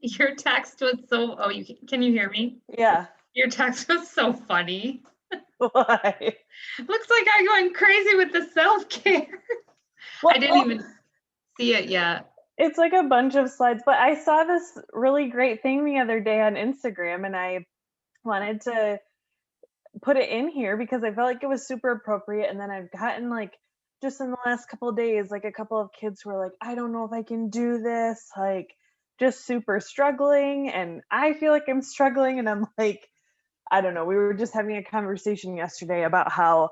Your text was so oh, can you hear me? Yeah. Your text was so funny. Why? Looks like I'm going crazy with the self-care. I Well, didn't even see it yet. it's like a bunch of slides, but I saw this really great thing the other day on Instagram and I wanted to put it in here because I felt like it was super appropriate. And then I've gotten like just in the last couple of days, like a couple of kids who are like, I don't know if I can do this, like just super struggling. And I feel like I'm struggling. And I'm like, I don't know. We were just having a conversation yesterday about how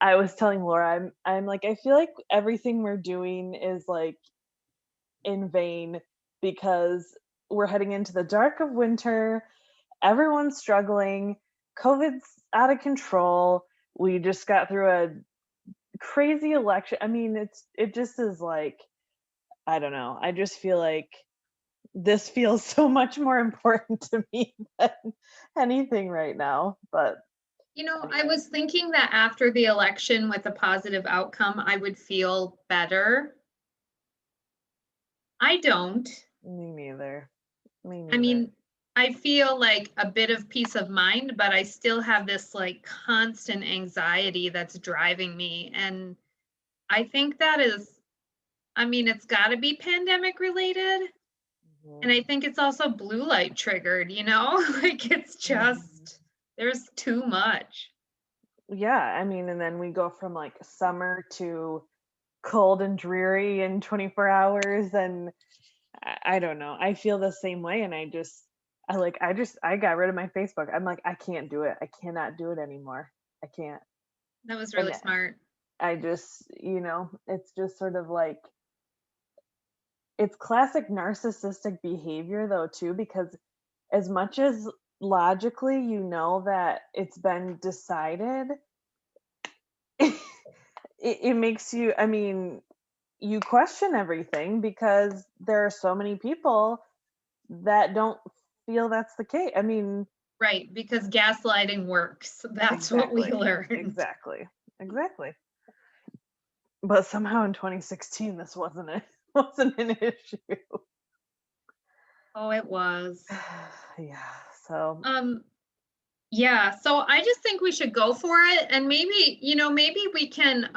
I was telling Laura, I'm like, I feel like everything we're doing is like in vain because we're heading into the dark of winter. Everyone's struggling. COVID's out of control. We just got through a crazy election. I mean, it just is like, I don't know. I just feel like this feels so much more important to me than anything right now. But I anyway, was thinking that after the election with a positive outcome, I would feel better. I don't. me neither. Me I neither. mean, I feel like a bit of peace of mind, but I still have this like constant anxiety that's driving me. And I think that is, I mean, it's got to be pandemic related. And Mhm. I think it's also blue light triggered, like it's Mhm. just, there's too much. Yeah, I mean, and then we go from like summer to cold and dreary in 24 hours and I don't know. I feel the same way and I got rid of my Facebook. I'm like I can't do it. I cannot do it anymore. I can't. That was And really smart. I just, it's just sort of like it's classic narcissistic behavior though too because as much as logically you know that it's been decided, it makes you, I mean, you question everything because there are so many people that don't feel that's the case. I mean, Right, because gaslighting works. That's what we exactly. learned. Exactly. Exactly. But somehow in 2016 this wasn't it wasn't an issue. Oh, it was. Yeah. So, Um, yeah, so I just think we should go for it and maybe we can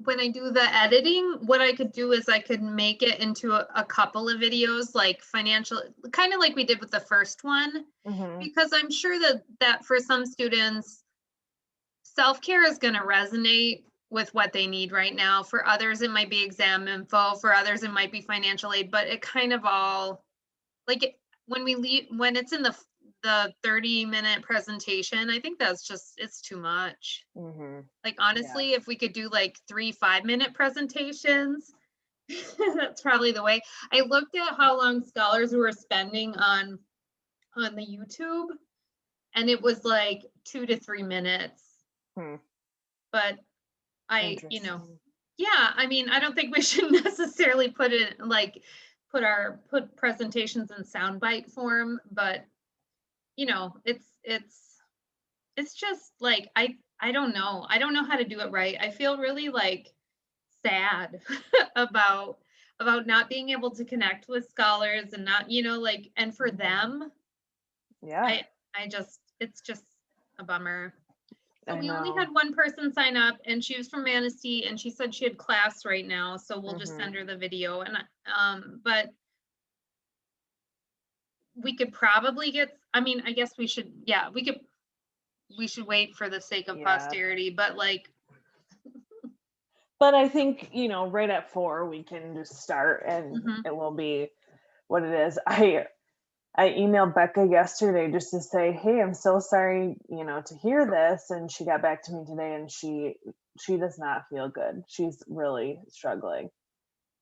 when I do the editing, what I could do is I could make it into a couple of videos like financial kind of like we did with the first one mhm. because I'm sure that for some students self-care is going to resonate with what they need right now. For others it might be exam info, for others it might be financial aid, but it kind of all like when we leave when it's in the 30-minute presentation, I think that's just it's too much. Mhm. Like Yeah. honestly, if we could do like 3 5-minute presentations, that's probably the way. I looked at how long scholars were spending on the YouTube and it was like 2 to 3 minutes. Hmm. But I, Interesting. yeah, I mean, I don't think we should necessarily put presentations in soundbite form, but it's just like I don't know. I don't know how to do it right. I feel really like sad about not being able to connect with scholars and not, like and for Mhm. them, Yeah. I I just it's just a bummer. So I we only know. had one person sign up and she was from Manistee and she said she had class right now, so we'll just Mhm. send her the video and but we could probably get I mean, I guess we should yeah, we should wait for the sake of Yeah. posterity, but like But I think, right at 4 we can just start and mhm. it will be what it is. I emailed Becca yesterday just to say, "Hey, I'm so sorry, to hear this." And she got back to me today and she does not feel good. She's really struggling.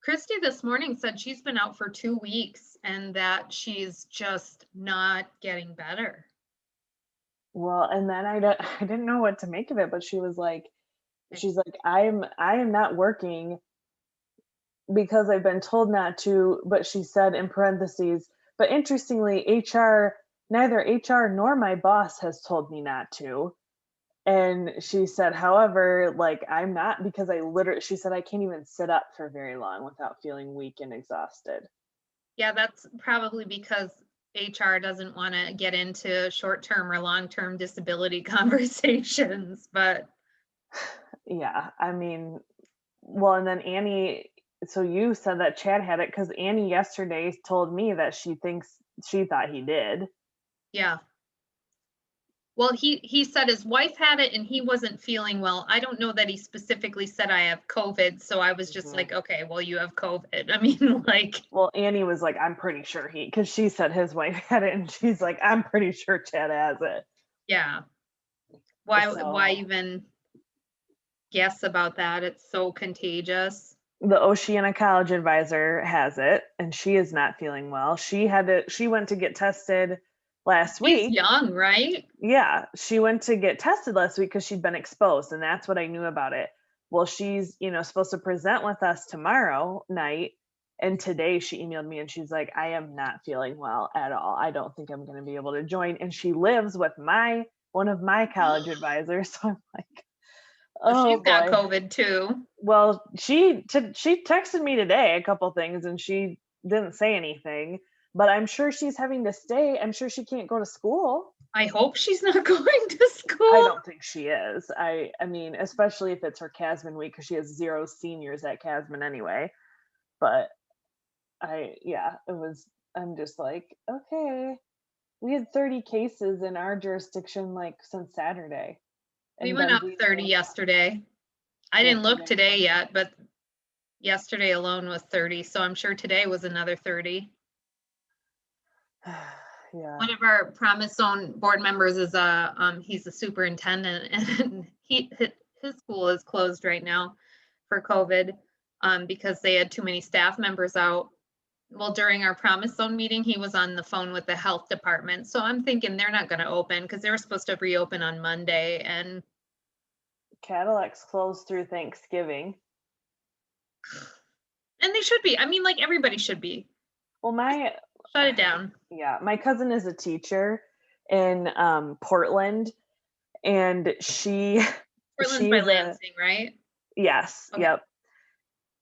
Christy this morning said she's been out for 2 weeks and that she's just not getting better. Well, and then I didn't know what to make of it, but Okay. she's like, I am not working because I've been told not to, but she said in parentheses, but interestingly, neither HR nor my boss has told me not to. And she said, however, like I'm not because she said I can't even sit up for very long without feeling weak and exhausted. Yeah, that's probably because HR doesn't want to get into short-term or long-term disability conversations, but Yeah, I mean, well, and then Annie, so you said that Chad had it because Annie yesterday told me that she thought he did. yeah. Well, he said his wife had it and he wasn't feeling well. I don't know that he specifically said I have COVID, so I was just Mhm. like, okay, well, you have COVID. I mean, like, Well, Annie was like, I'm pretty sure because she said his wife had it, and she's like, I'm pretty sure Chad has it. yeah. Why So even guess about that? It's so contagious. the Oceana College advisor has it, and she is not feeling well. She went to get tested last He's week. young, right? Yeah, she went to get tested last week because she'd been exposed, and that's what I knew about it. Well, she's, supposed to present with us tomorrow night, and today she emailed me and she's like, "I am not feeling well at all. I don't think I'm gonna be able to join." And she lives with one of my college advisors, so I'm like, So "Oh she's got boy." COVID too. Well, she texted me today a couple things, and she didn't say anything, but I'm sure she's having to stay. I'm sure she can't go to school. I hope she's not going to I school. don't think she is. I mean, especially if it's her Casman week because she has 0 seniors at Casman anyway. But yeah, I'm just like, okay. We had 30 cases in our jurisdiction, like, since Saturday, We and went up Benzino 30 was yesterday. I didn't look yesterday. today yet, but yesterday alone was 30, so I'm sure today was another 30. Yeah. One of our Promise Zone board members is he's a superintendent and his school is closed right now for COVID because they had too many staff members out. Well, during our Promise Zone meeting, he was on the phone with the health department. So I'm thinking they're not going to open because they were supposed to reopen on Monday. Cadillac's closed through Thanksgiving. And they should be. I mean, like everybody should be. Well, Shut it down. yeah, my cousin is a teacher in Portland, and Portland's by she's a Lansing, right? yes, Okay. yep.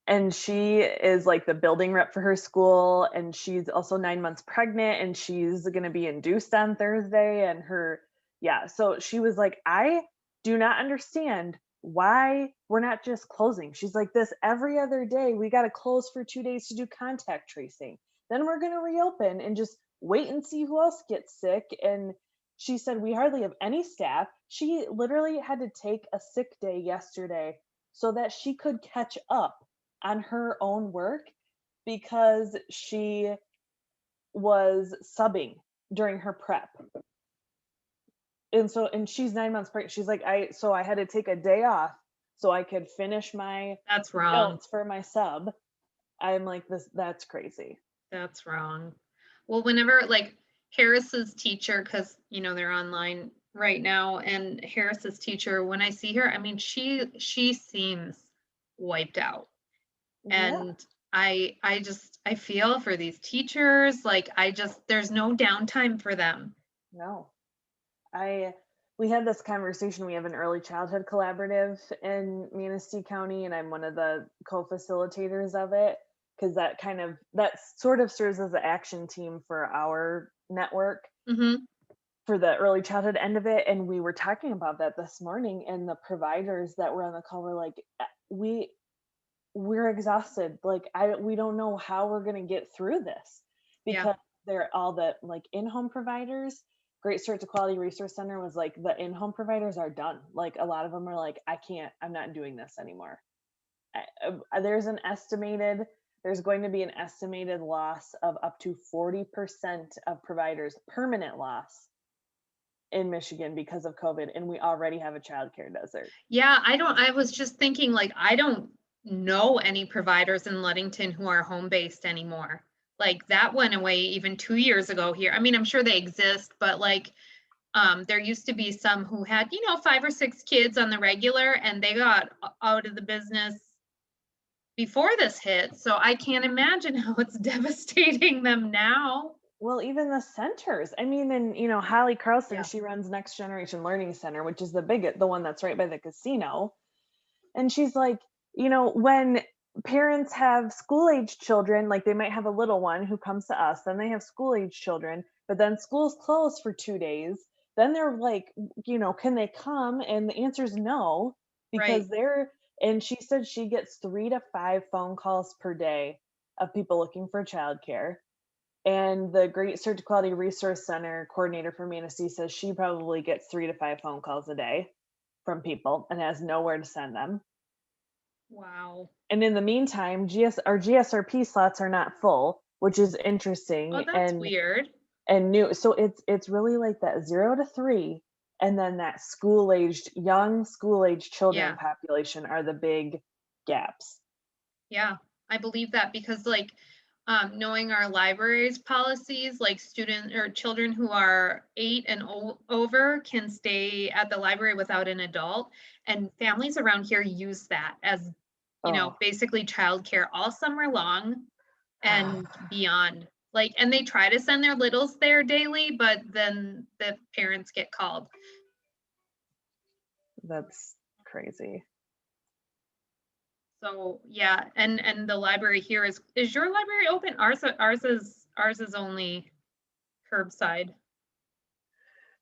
And she is like the building rep for her school, and she's also 9 months pregnant, and she's going to be induced on Thursday. And yeah, so she was like, I do not understand why we're not just closing. She's like, this every other day, we got to close for 2 days to do contact tracing. Then we're going to reopen and just wait and see who else gets sick. And she said, we hardly have any staff. She literally had to take a sick day yesterday so that she could catch up on her own work because she was subbing during her prep. And she's 9 months pregnant. She's like, I had to take a day off so I could finish my That's wrong. notes for my sub. I'm like, that's crazy. That's wrong. Well, whenever like Harris's teacher, because they're online right now, and Harris's teacher, when I see her, I mean, she seems wiped out. Yeah, And I feel for these teachers. Like there's no downtime for them. no. I we had this conversation. We have an early childhood collaborative in Manistee County, and I'm one of the co-facilitators of it because that sort of serves as the action team for our network Hmm. for the early childhood end of it. And we were talking about that this morning, and the providers that were on the call were like, we're exhausted. Like, we don't know how we're going to get through this Yeah. because they're all the like in-home providers. Great Start to Quality Resource Center was like, the in-home providers are done. Like, a lot of them are like, I'm not doing this anymore. There's going to be an estimated loss of up to 40% of providers, permanent loss in Michigan because of COVID, and we already have a childcare desert. Yeah, I was just thinking, like, I don't know any providers in Ludington who are home-based anymore. Like, that went away even 2 years ago here. I mean, I'm sure they exist, but like, there used to be some who had, 5 or 6 kids on the regular, and they got out of the business before this hit. So I can't imagine how it's devastating them now. Well, even the centers. I mean, and Holly Carlson, Yeah. she runs Next Generation Learning Center, which is the one that's right by the casino. And she's like, when parents have school-age children, like, they might have a little one who comes to us, then they have school-age children, but then school's closed for 2 days. Then they're like, "Can they come?" And the answer is no, Right. because and she said she gets 3 to 5 phone calls per day of people looking for childcare. And the Great Search Quality Resource Center coordinator for Manistee says she probably gets 3 to 5 phone calls a day from people and has nowhere to send them. Wow. And in the meantime, our GSRP slots are not full, which is Oh, interesting that's weird. and new. So it's really like that 0 to 3, and then that young school-aged children Yeah. population are the big gaps. Yeah, I believe that because like knowing our library's policies, like student or children who are 8 and over can stay at the library without an adult. And families around here use that as, Oh. basically childcare all summer long and beyond. Like, and they try to send their littles there daily, but then the parents get called. That's crazy. So yeah, and the library here is your library open? Ours is only curbside.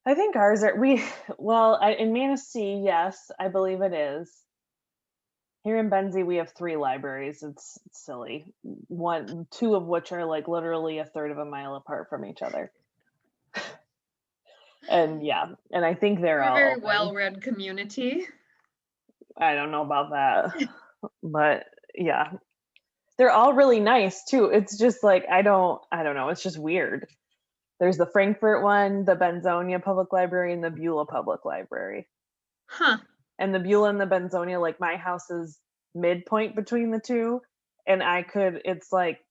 I think ours are in Manistee, yes, I believe it is. Here in Benzie, we have 3 libraries. It's silly. 2 of which are, like, literally a third of a mile apart from each other. And, yeah, and I think they're We're a all very open. well-read community. I don't know about that, but, yeah. They're all really nice too. It's just, like, I don't know, it's just weird. There's the Frankfurt one, the Benzonia Public Library, and the Beulah Public Library. Huh. And the Beulah and the Benzonia, like, my house is midpoint between the 2, and it's like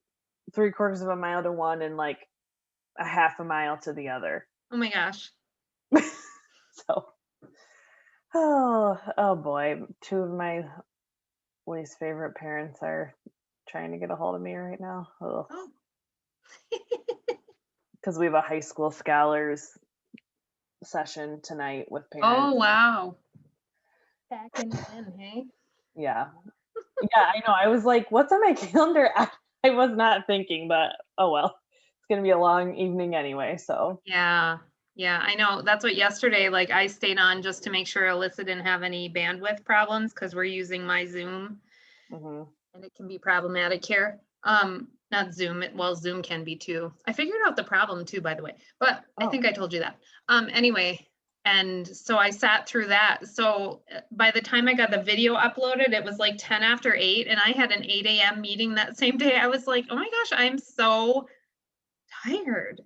3/4 of a mile to one and, like, a half a mile to the other. Oh my gosh. So, oh boy, 2 of my least favorite parents are trying to get a hold of me right now. Oh. Because we have a high school scholars session tonight with Oh, parents. wow. Packing it in, hey? Yeah. Yeah, I know. I was like, "What's on my calendar?" I was not thinking, but oh well. It's gonna be a long evening anyway, so. Yeah. Yeah, I know. That's what yesterday, like I stayed on just to make sure Alyssa didn't have any bandwidth problems because we're using my Zoom Mhm. and it can be problematic here. Not Zoom, well, Zoom can be too. I figured out the problem too, by the way, but I Oh, think I told you that. Anyway, and so I sat through that. So by the time I got the video uploaded, it was like 10 after 8, and I had an 8 a.m. meeting that same day. I was like, oh my gosh, I'm so tired.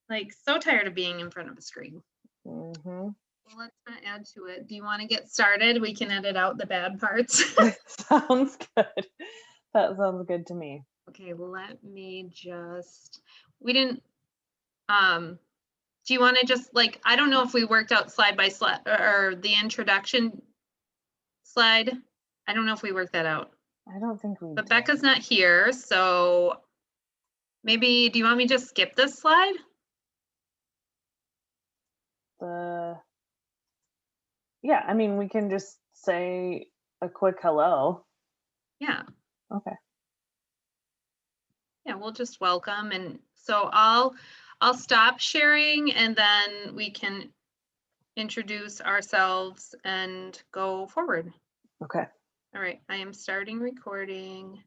Like, so tired of being in front of a screen. mhm. Well, let's not add to it. Do you want to get started? We can edit out the bad parts. Sounds good. That sounds good to me. Okay, let me just, we didn't, um, do you want to just like, I don't know if we worked out slide by slide or the introduction slide. I don't know if we worked that out, I don't think we but did. Becca's not here. So maybe, do you want me to just skip this slide? The Yeah, I mean, we can just say a quick hello. Yeah. Okay. Yeah, we'll just welcome. And so I'll stop sharing and then we can introduce ourselves and go forward. Okay. All right, I am starting recording.